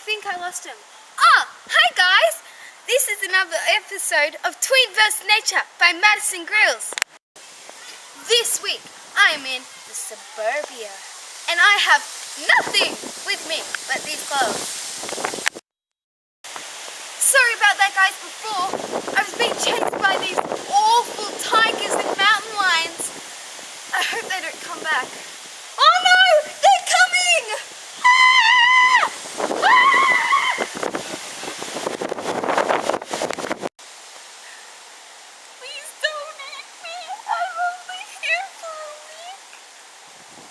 think I lost him. Oh, hi guys! This is another episode of Tweenvs.Nature by Madison Grylls. This week I am in the Siberbia and I have nothing with me but these clothes. Sorry about that guys before. I was being chased by these awful tigers and mountain lions. I hope they don't come back. Oh no! They're coming! Ah! Ah! Please don't eat me. I'm only here for a week.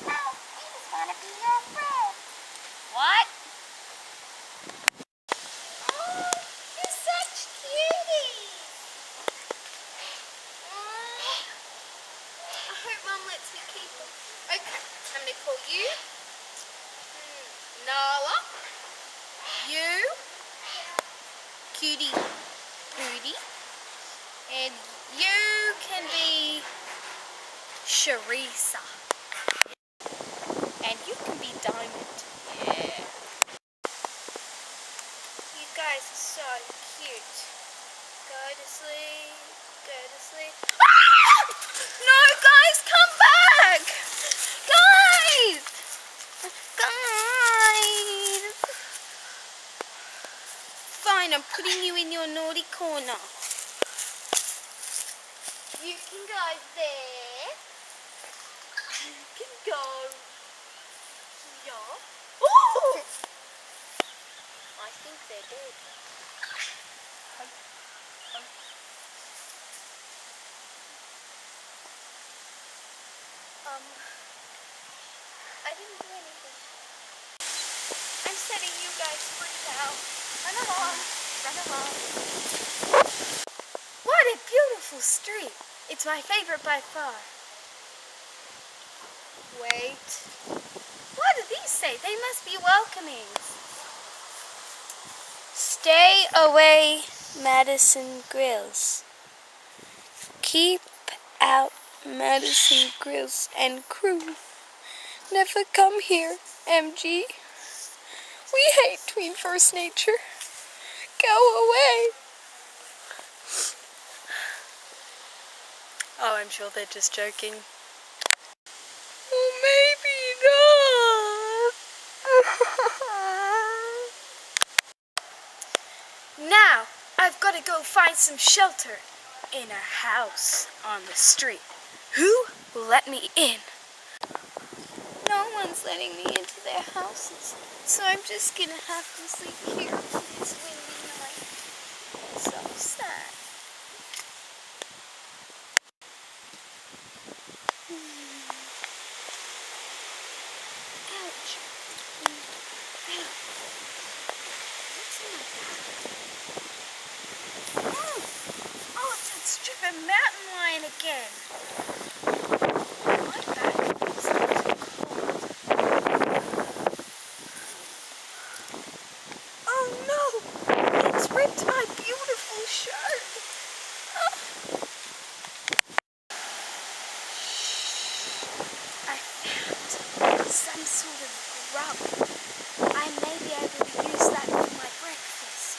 No, we just want to be your friend. What? Oh, you're such cuties. I hope Mum lets me keep them. Okay, I'm going to call you Nala. You, Cutie Pootie. And you can be Sharisa. And you can be Diamond. Yeah. You guys are so cute. Go to sleep. Go to sleep. Ah! No, guys, come back! Guys! Guys! Fine, I'm putting you in your naughty corner. You can go there. You can go here. Oh! I think they're dead. I didn't do anything. I'm setting you guys free now. Run along. Run along. What a beautiful street. It's my favorite by far. Wait. What do these say? They must be welcoming. Stay away, Madison Grylls. Keep out, Madison Grylls and crew. Never come here, MG. We hate Tweenvs.Nature. Go away. Oh, I'm sure they're just joking. Oh, maybe not. Now, I've got to go find some shelter in a house on the street. Who will let me in? No one's letting me into their houses, so I'm just gonna have to sleep here on this windy night. It's so sad. Ouch. What's in my bag? Oh, it's that stupid mountain lion again. My back is so cold. Oh no! It's ripped my beautiful shirt. Oh. I found some sort of grub. I may be able to use that for my breakfast.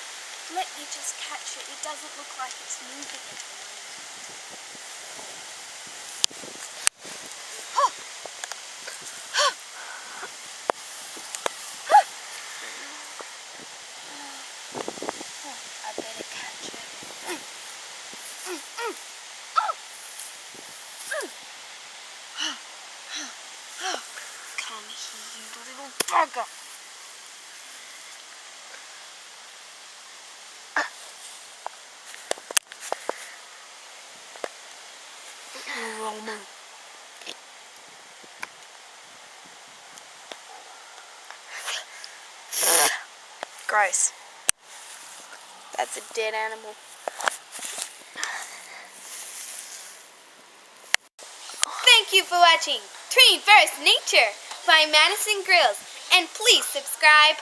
Let me just catch it. It doesn't look like it's moving at the moment. Oh. Oh. I better catch it. Come here, you little bugger. Roman. Gross. That's a dead animal. Thank you for watching Tweenvs.Nature by Madison Grylls, and please subscribe.